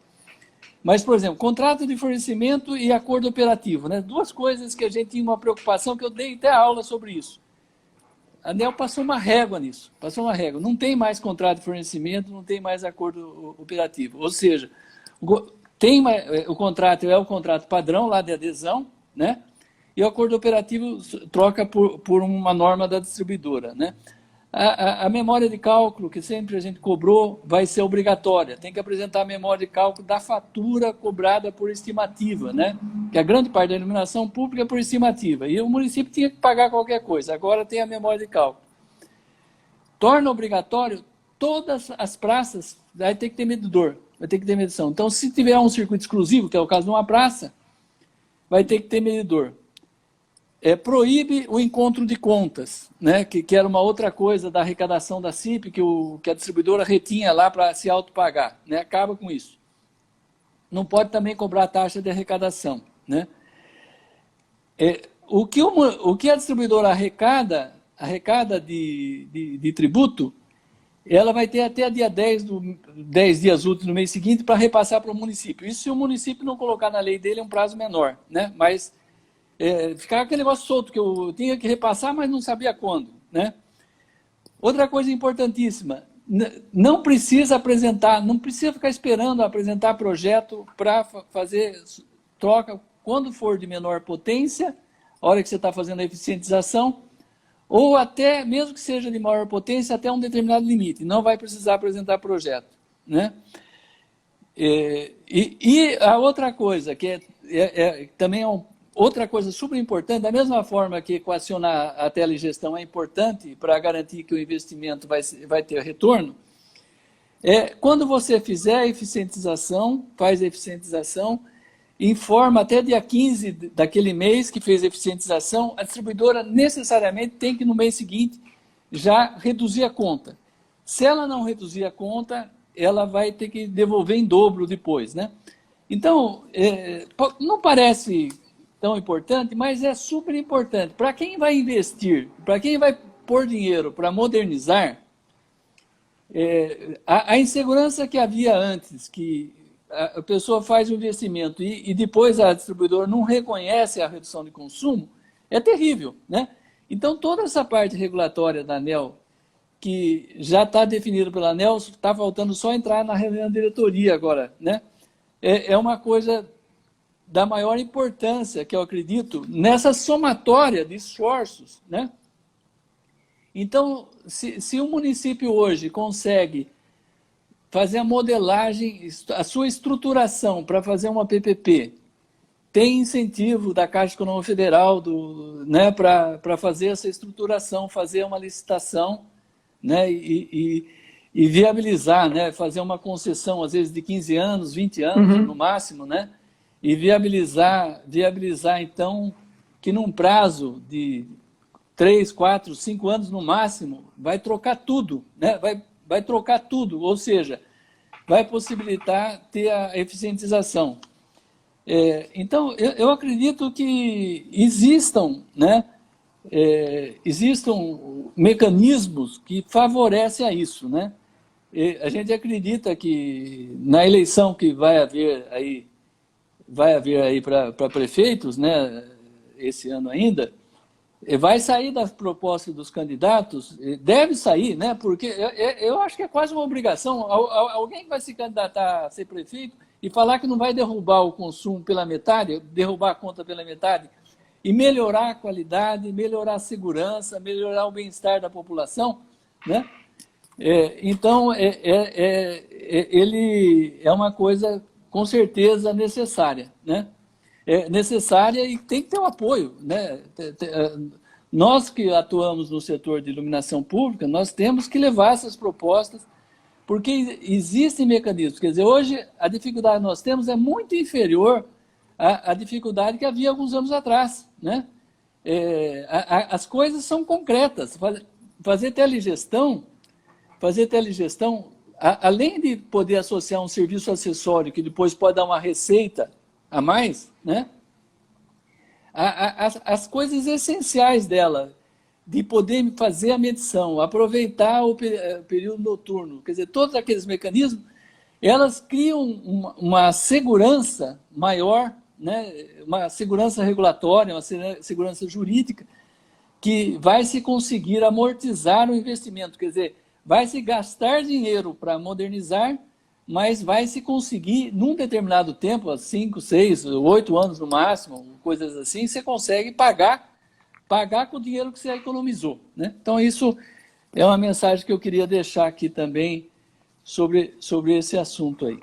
Mas, por exemplo, contrato de fornecimento e acordo operativo, né? Duas coisas que a gente tinha uma preocupação, que eu dei até aula sobre isso. A ANEEL passou uma régua nisso, passou uma régua. Não tem mais contrato de fornecimento, não tem mais acordo operativo. Ou seja, o contrato é o contrato padrão lá de adesão, né? E o acordo operativo troca por uma norma da distribuidora, né? A memória de cálculo, que sempre a gente cobrou, vai ser obrigatória. Tem que apresentar a memória de cálculo da fatura cobrada por estimativa, né? Que a grande parte da iluminação pública é por estimativa. E o município tinha que pagar qualquer coisa. Agora tem a memória de cálculo. Torna obrigatório todas as praças, vai ter que ter medidor, vai ter que ter medição. Então, se tiver um circuito exclusivo, que é o caso de uma praça, vai ter que ter medidor. Proíbe o encontro de contas, né, que era uma outra coisa da arrecadação da CIP, que a distribuidora retinha lá para se autopagar, né, acaba com isso. Não pode também cobrar taxa de arrecadação, né. O que a distribuidora arrecada de tributo, ela vai ter até dia 10 dias úteis no mês seguinte para repassar para o município. Isso se o município não colocar na lei dele é um prazo menor, né, mas ficava aquele negócio solto, que eu tinha que repassar, mas não sabia quando, né? Outra coisa importantíssima, não precisa apresentar, não precisa ficar esperando apresentar projeto para fazer troca quando for de menor potência, a hora que você está fazendo a eficientização, ou até, mesmo que seja de maior potência, até um determinado limite, não vai precisar apresentar projeto, né? E a outra coisa, que também outra coisa super importante, da mesma forma que equacionar a telegestão é importante para garantir que o investimento vai ter retorno, quando você fizer a eficientização, faz a eficientização, informa até dia 15 daquele mês que fez a eficientização, a distribuidora necessariamente tem que no mês seguinte já reduzir a conta. Se ela não reduzir a conta, ela vai ter que devolver em dobro depois, né? Então, não parece tão importante, mas é super importante. Para quem vai investir, para quem vai pôr dinheiro para modernizar, a insegurança que havia antes, que a pessoa faz o investimento e depois a distribuidora não reconhece a redução de consumo, é terrível, né? Então, toda essa parte regulatória da ANEEL, que já está definida pela ANEEL, está faltando só entrar na reunião da diretoria agora, né? É uma coisa da maior importância, que eu acredito, nessa somatória de esforços, né? Então, se o município hoje consegue fazer a modelagem, a sua estruturação para fazer uma PPP, tem incentivo da Caixa Econômica Federal, né, para fazer essa estruturação, fazer uma licitação, né, e viabilizar, né, fazer uma concessão, às vezes, de 15 anos, 20 anos, no máximo, né, e viabilizar, então, que num prazo de 3, 4, 5 anos no máximo, vai trocar tudo, né? Vai trocar tudo, ou seja, vai possibilitar ter a eficientização. Então, eu acredito que existam, né, existam mecanismos que favorecem a isso, né? A gente acredita que na eleição que vai haver aí para prefeitos, né, esse ano ainda, vai sair das propostas dos candidatos, deve sair, né, porque eu acho que é quase uma obrigação, alguém que vai se candidatar a ser prefeito e falar que não vai derrubar o consumo pela metade, derrubar a conta pela metade, e melhorar a qualidade, melhorar a segurança, melhorar o bem-estar da população, né? Então, ele é uma coisa com certeza necessária, né? É necessária e tem que ter um apoio, né? Nós que atuamos no setor de iluminação pública, nós temos que levar essas propostas, porque existem mecanismos. Quer dizer, hoje a dificuldade que nós temos é muito inferior à dificuldade que havia alguns anos atrás, né? As coisas são concretas. Fazer telegestão, além de poder associar um serviço acessório que depois pode dar uma receita a mais, né? As coisas essenciais dela, de poder fazer a medição, aproveitar o período noturno, quer dizer, todos aqueles mecanismos, elas criam uma segurança maior, né? Uma segurança regulatória, uma segurança jurídica, que vai se conseguir amortizar o investimento, quer dizer, vai se gastar dinheiro para modernizar, mas vai se conseguir, num determinado tempo, 5, 6, 8 anos no máximo, coisas assim, você consegue pagar com o dinheiro que você economizou, né? Então, isso é uma mensagem que eu queria deixar aqui também sobre esse assunto aí.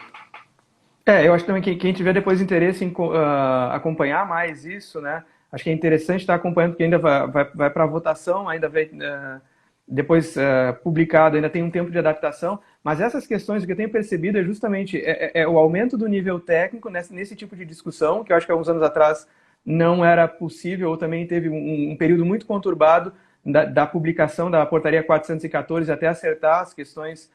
Eu acho também que quem tiver depois interesse em acompanhar mais isso, né? Acho que é interessante estar acompanhando, porque ainda vai para a votação, ainda vai depois publicado, ainda tem um tempo de adaptação, mas essas questões, o que eu tenho percebido é justamente o aumento do nível técnico nesse tipo de discussão, que eu acho que há uns anos atrás não era possível, ou também teve um período muito conturbado da publicação da portaria 414 até acertar as questões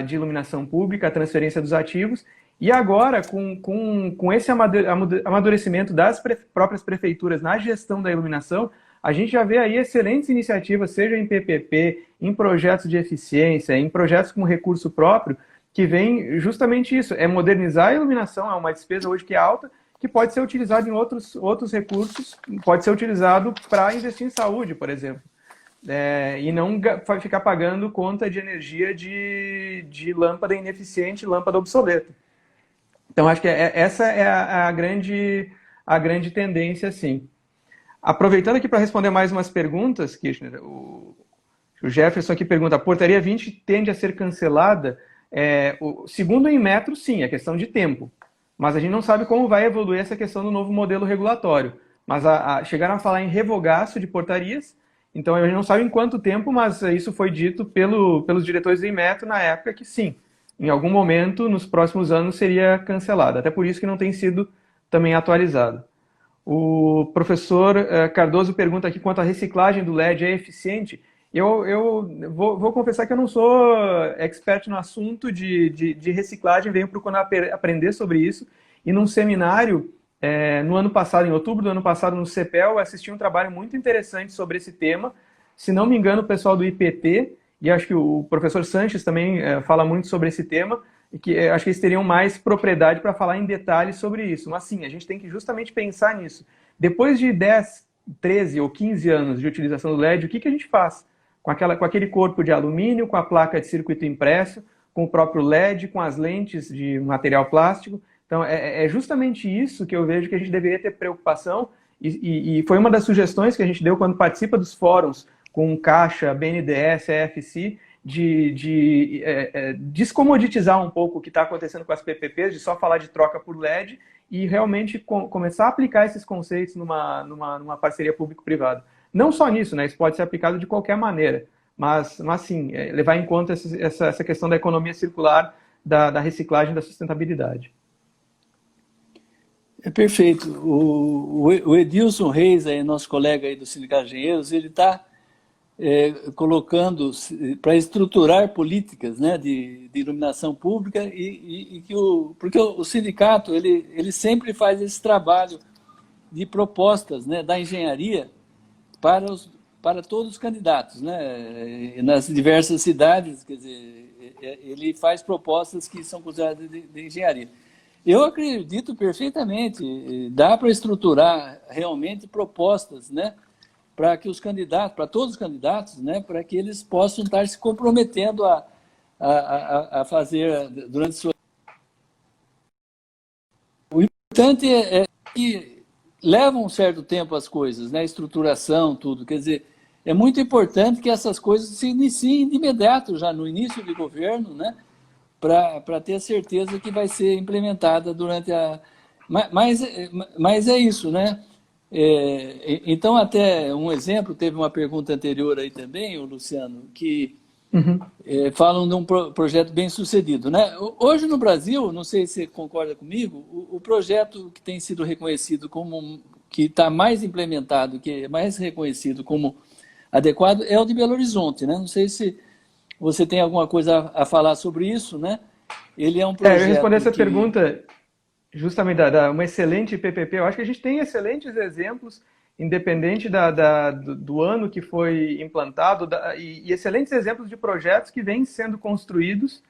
de iluminação pública, a transferência dos ativos, e agora, com esse amadurecimento das próprias prefeituras na gestão da iluminação, a gente já vê aí excelentes iniciativas, seja em PPP, em projetos de eficiência, em projetos com recurso próprio, que vem justamente isso, é modernizar a iluminação, é uma despesa hoje que é alta, que pode ser utilizado em outros recursos, pode ser utilizado para investir em saúde, por exemplo. E não ficar pagando conta de energia de lâmpada ineficiente, lâmpada obsoleta. Então, acho que essa é a grande tendência, sim. Aproveitando aqui para responder mais umas perguntas, Kirchner, o Jefferson aqui pergunta, a portaria 20 tende a ser cancelada? Segundo o Inmetro, sim, é questão de tempo. Mas a gente não sabe como vai evoluir essa questão do novo modelo regulatório. Mas chegaram a falar em revogaço de portarias, então a gente não sabe em quanto tempo, mas isso foi dito pelos diretores do Inmetro na época que sim, em algum momento, nos próximos anos, seria cancelada. Até por isso que não tem sido também atualizado. O professor Cardoso pergunta aqui quanto à reciclagem do LED é eficiente. Eu vou confessar que eu não sou expert no assunto de reciclagem, venho procurando aprender sobre isso. E num seminário, no ano passado, em outubro do ano passado, no CEPEL, eu assisti um trabalho muito interessante sobre esse tema. Se não me engano, o pessoal do IPT, e acho que o professor Sanches também fala muito sobre esse tema, e que acho que eles teriam mais propriedade para falar em detalhes sobre isso. Mas sim, a gente tem que justamente pensar nisso. Depois de 10, 13 ou 15 anos de utilização do LED, o que a gente faz? Com aquele corpo de alumínio, com a placa de circuito impresso, com o próprio LED, com as lentes de material plástico. Então, é justamente isso que eu vejo que a gente deveria ter preocupação, e foi uma das sugestões que a gente deu quando participa dos fóruns com Caixa, BNDES, EFC, de descomoditizar um pouco o que está acontecendo com as PPPs, de só falar de troca por LED e realmente começar a aplicar esses conceitos numa parceria público-privada. Não só nisso, né? Isso pode ser aplicado de qualquer maneira, mas sim, levar em conta essa questão da economia circular, da reciclagem, da sustentabilidade. É perfeito. O Edilson Reis, aí, nosso colega aí do Sindicato de Engenheiros, ele está colocando para estruturar políticas, né, de iluminação pública porque o sindicato ele sempre faz esse trabalho de propostas, né, da engenharia para todos os candidatos, né, nas diversas cidades, quer dizer, ele faz propostas que são consideradas de engenharia. Eu acredito perfeitamente, dá para estruturar realmente propostas, né, para que os candidatos, para todos os candidatos, né, para que eles possam estar se comprometendo a fazer durante sua... O importante é que levam um certo tempo as coisas, né, estruturação, tudo, quer dizer, é muito importante que essas coisas se iniciem de imediato, já no início do governo, né, para ter certeza que vai ser implementada durante a... Mas é isso, né? Então, até um exemplo, teve uma pergunta anterior aí também, o Luciano, que falam de um projeto bem sucedido, né? Hoje no Brasil, não sei se você concorda comigo, o projeto que tem sido reconhecido como, que está mais implementado, que é mais reconhecido como adequado, é o de Belo Horizonte, né? Não sei se você tem alguma coisa a falar sobre isso, né? Ele é um projeto eu ia responder essa que... pergunta justamente uma excelente PPP. Eu acho que a gente tem excelentes exemplos, independente do ano que foi implantado, e excelentes exemplos de projetos que vêm sendo construídos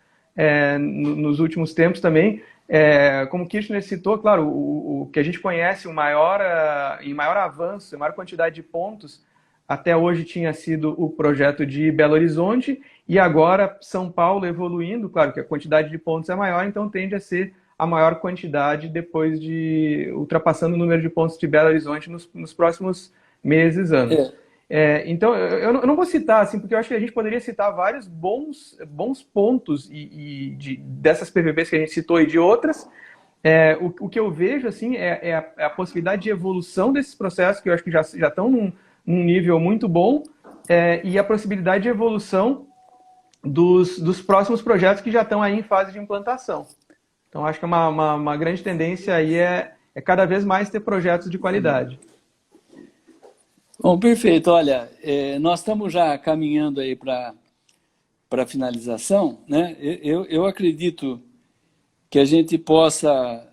nos últimos tempos também. Como o Kirchner citou, claro, o que a gente conhece, em maior avanço, em maior quantidade de pontos, até hoje tinha sido o projeto de Belo Horizonte, e agora São Paulo evoluindo, claro que a quantidade de pontos é maior, então tende a ser a maior quantidade depois de ultrapassando o número de pontos de Belo Horizonte nos próximos meses, anos. Então, eu não vou citar, assim, porque eu acho que a gente poderia citar vários bons pontos dessas PPPs que a gente citou e de outras. O que eu vejo, assim, é a possibilidade de evolução desses processos, que eu acho que já estão num nível muito bom, e a possibilidade de evolução dos próximos projetos que já estão aí em fase de implantação. Então, acho que uma grande tendência aí é cada vez mais ter projetos de qualidade. Bom, perfeito. Olha, nós estamos já caminhando aí para a finalização, né? Eu acredito que a gente possa...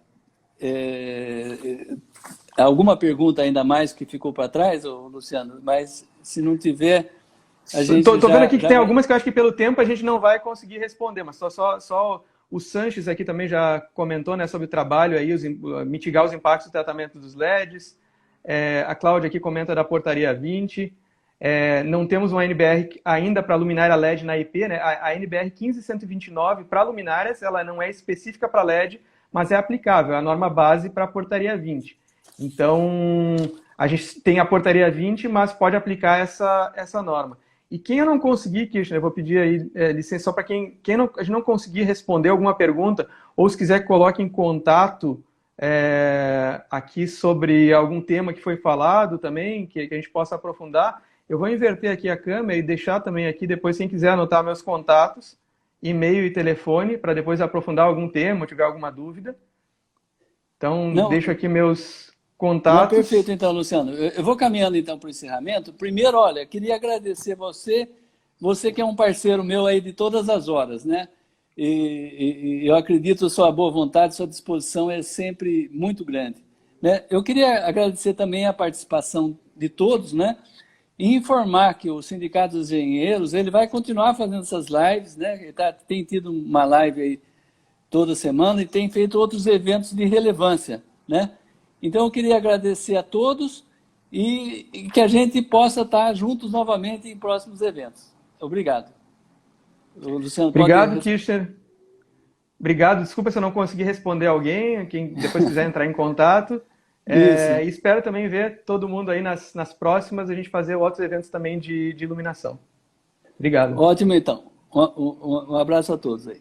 alguma pergunta ainda mais que ficou para trás, Luciano? Mas se não tiver, a gente Estou vendo aqui que tem vai... algumas que eu acho que pelo tempo a gente não vai conseguir responder, mas só o Sanches aqui também já comentou, né, sobre o trabalho aí, mitigar os impactos do tratamento dos LEDs. A Cláudia aqui comenta da portaria 20. Não temos uma NBR ainda para luminária LED na IP, né? A NBR 15129 para luminárias, ela não é específica para LED, mas é aplicável, é a norma base para a portaria 20. Então, a gente tem a portaria 20, mas pode aplicar essa norma. E quem eu não conseguir, Kirchner, eu vou pedir aí licença só para quem a gente não conseguir responder alguma pergunta, ou se quiser coloque em contato aqui sobre algum tema que foi falado também, que a gente possa aprofundar. Eu vou inverter aqui a câmera e deixar também aqui, depois quem quiser anotar meus contatos, e-mail e telefone, para depois aprofundar algum tema, ou tiver alguma dúvida. Então, deixo aqui meus contatos. Não, perfeito, então, Luciano. Eu vou caminhando, então, para o encerramento. Primeiro, olha, queria agradecer você que é um parceiro meu aí de todas as horas, né? E eu acredito sua boa vontade, sua disposição é sempre muito grande, né? Eu queria agradecer também a participação de todos, né? E informar que o Sindicato dos Engenheiros ele vai continuar fazendo essas lives, né? Ele tem tido uma live aí toda semana e tem feito outros eventos de relevância, né? Então, eu queria agradecer a todos e que a gente possa estar juntos novamente em próximos eventos. Obrigado. O Luciano, obrigado, Kirchner. Obrigado. Desculpa se eu não consegui responder alguém, quem depois quiser entrar em contato. Espero também ver todo mundo aí nas próximas, a gente fazer outros eventos também de iluminação. Obrigado. Ótimo, então. Um abraço a todos aí.